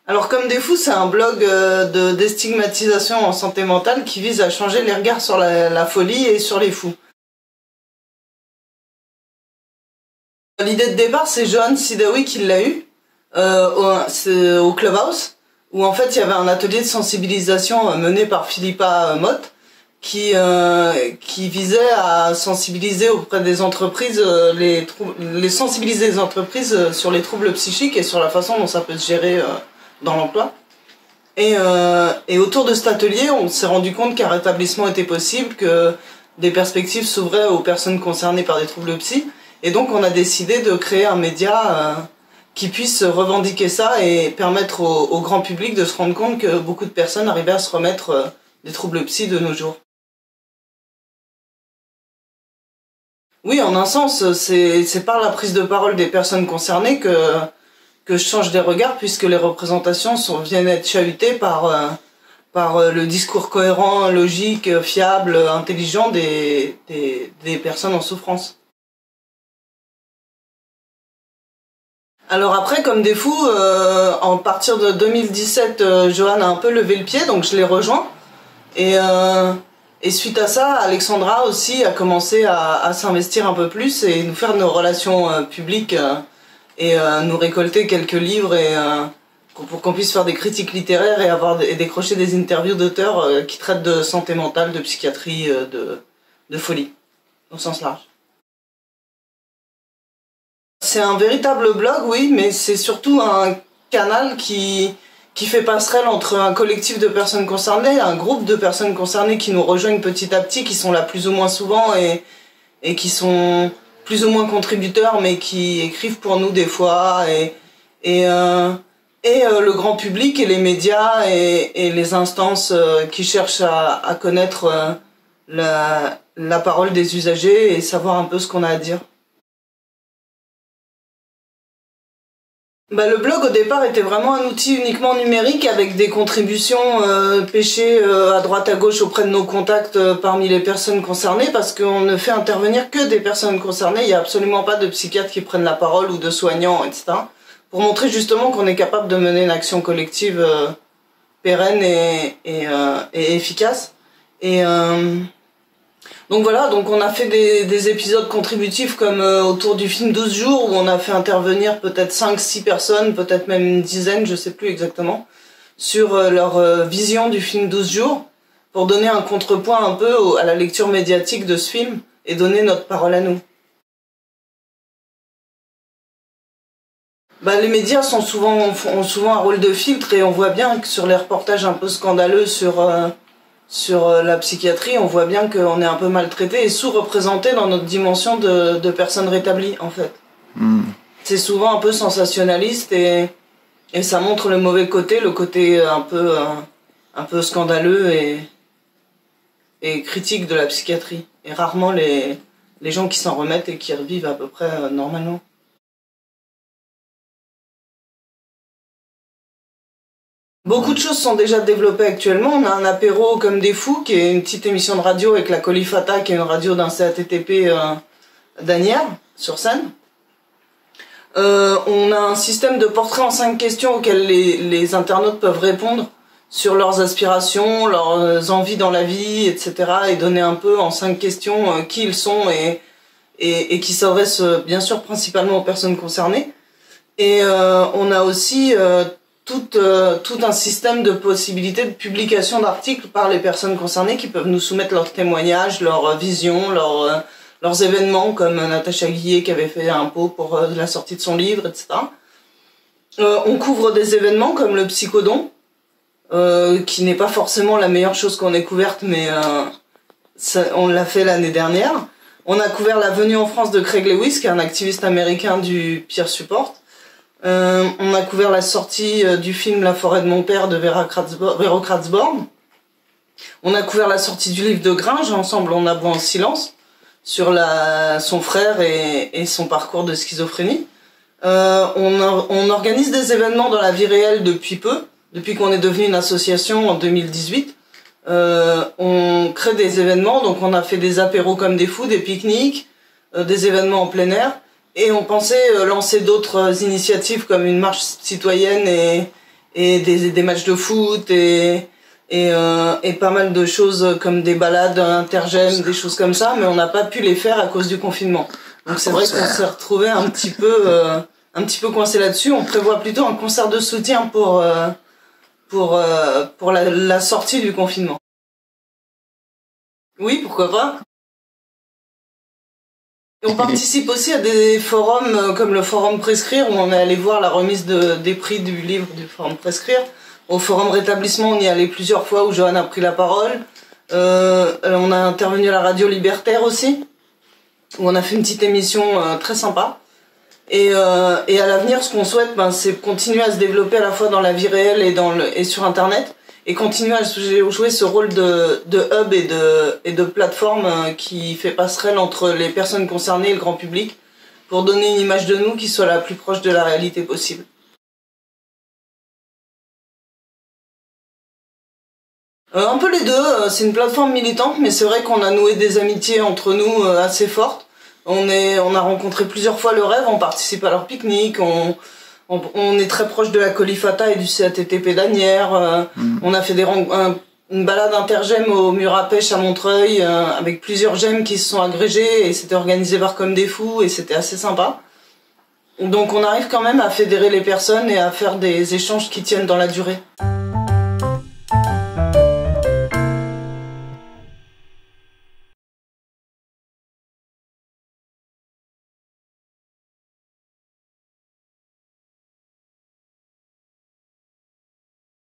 Alors Comme des fous, c'est un blog de déstigmatisation en santé mentale qui vise à changer les regards sur la folie et sur les fous. L'idée de départ, c'est Johan Sidaoui qui l'a eu au Clubhouse, où en fait il y avait un atelier de sensibilisation mené par Philippa Mott qui visait à sensibiliser auprès des entreprises, sensibiliser les entreprises sur les troubles psychiques et sur la façon dont ça peut se gérer dans l'emploi. Et autour de cet atelier, on s'est rendu compte qu'un rétablissement était possible, que des perspectives s'ouvraient aux personnes concernées par des troubles psy. Et donc on a décidé de créer un média qui puisse revendiquer ça et permettre au grand public de se rendre compte que beaucoup de personnes arrivaient à se remettre des troubles psy de nos jours. Oui, en un sens, c'est par la prise de parole des personnes concernées que je change des regards, puisque les représentations viennent être chahutées par le discours cohérent, logique, fiable, intelligent des personnes en souffrance. Alors après, Comme des fous, en partir de 2017, Johan a un peu levé le pied, donc je l'ai rejoint. Et suite à ça, Alexandra aussi a commencé à s'investir un peu plus et nous faire nos relations publiques et nous récolter quelques livres pour qu'on puisse faire des critiques littéraires et décrocher des interviews d'auteurs qui traitent de santé mentale, de psychiatrie, de folie, au sens large. C'est un véritable blog, oui, mais c'est surtout un canal qui fait passerelle entre un collectif de personnes concernées, un groupe de personnes concernées qui nous rejoignent petit à petit, qui sont là plus ou moins souvent et qui sont plus ou moins contributeurs, mais qui écrivent pour nous des fois, et le grand public et les médias et les instances qui cherchent à connaître la parole des usagers et savoir un peu ce qu'on a à dire. Le blog au départ était vraiment un outil uniquement numérique avec des contributions pêchées à droite à gauche auprès de nos contacts parmi les personnes concernées, parce qu'on ne fait intervenir que des personnes concernées, il n'y a absolument pas de psychiatres qui prennent la parole ou de soignants, etc. Pour montrer justement qu'on est capable de mener une action collective pérenne et efficace. Donc voilà, donc on a fait des épisodes contributifs comme autour du film 12 jours, où on a fait intervenir peut-être 5-6 personnes, peut-être même une dizaine, je sais plus exactement, sur leur vision du film 12 jours, pour donner un contrepoint un peu à la lecture médiatique de ce film et donner notre parole à nous. Les médias ont souvent un rôle de filtre, et on voit bien que sur les reportages un peu scandaleux sur la psychiatrie, on voit bien qu'on est un peu maltraité et sous-représenté dans notre dimension de personnes rétablies, en fait. C'est souvent un peu sensationnaliste et ça montre le mauvais côté, le côté un peu scandaleux et critique de la psychiatrie. Et rarement les gens qui s'en remettent et qui revivent à peu près normalement. Beaucoup de choses sont déjà développées actuellement. On a un apéro Comme des fous, qui est une petite émission de radio avec la Colifata, qui est une radio d'un CATTP d'Anières, sur Seine. On a un système de portraits en 5 questions auxquelles les internautes peuvent répondre sur leurs aspirations, leurs envies dans la vie, etc. Et donner un peu en 5 questions qui ils sont et qui s'adressent bien sûr principalement aux personnes concernées. Et on a aussi tout un système de possibilités de publication d'articles par les personnes concernées qui peuvent nous soumettre leurs témoignages, leurs visions, leurs événements, comme Natacha Guillet qui avait fait un pot pour la sortie de son livre, etc. On couvre des événements comme le Psychodon, qui n'est pas forcément la meilleure chose qu'on ait couverte, mais on l'a fait l'année dernière. On a couvert la venue en France de Craig Lewis, qui est un activiste américain du peer support. On a couvert la sortie du film La forêt de mon père de Vero Kratzborn. On a couvert la sortie du livre de Gringe, Ensemble on aboie en silence, sur son frère et son parcours de schizophrénie. On organise des événements dans la vie réelle depuis peu, depuis qu'on est devenu une association en 2018. On crée des événements, donc on a fait des apéros Comme des fous, des pique-niques, des événements en plein air. Et on pensait lancer d'autres initiatives comme une marche citoyenne et des matchs de foot et pas mal de choses comme des balades intergèmes, des choses comme ça, mais on n'a pas pu les faire à cause du confinement. Donc c'est vrai qu'on s'est retrouvé un petit peu coincé là-dessus. On prévoit plutôt un concert de soutien pour la sortie du confinement. Oui, pourquoi pas. On participe aussi à des forums comme le forum Prescrire, où on est allé voir la remise des prix du livre du forum Prescrire. Au forum Rétablissement, on y est allé plusieurs fois, où Johan a pris la parole. On a intervenu à la radio Libertaire aussi, où on a fait une petite émission très sympa. Et à l'avenir, ce qu'on souhaite, c'est continuer à se développer à la fois dans la vie réelle et sur Internet, et continuer à jouer ce rôle de hub et de plateforme qui fait passerelle entre les personnes concernées et le grand public, pour donner une image de nous qui soit la plus proche de la réalité possible. Un peu les deux, c'est une plateforme militante, mais c'est vrai qu'on a noué des amitiés entre nous assez fortes. On a rencontré plusieurs fois le rêve, on participe à leurs pique-niques, on est très proche de la Colifata et du CATTP d'Asnières. On a fait une balade intergème au mur à pêche à Montreuil avec plusieurs gemmes qui se sont agrégés et c'était organisé par Comme des Fous et c'était assez sympa. Donc on arrive quand même à fédérer les personnes et à faire des échanges qui tiennent dans la durée.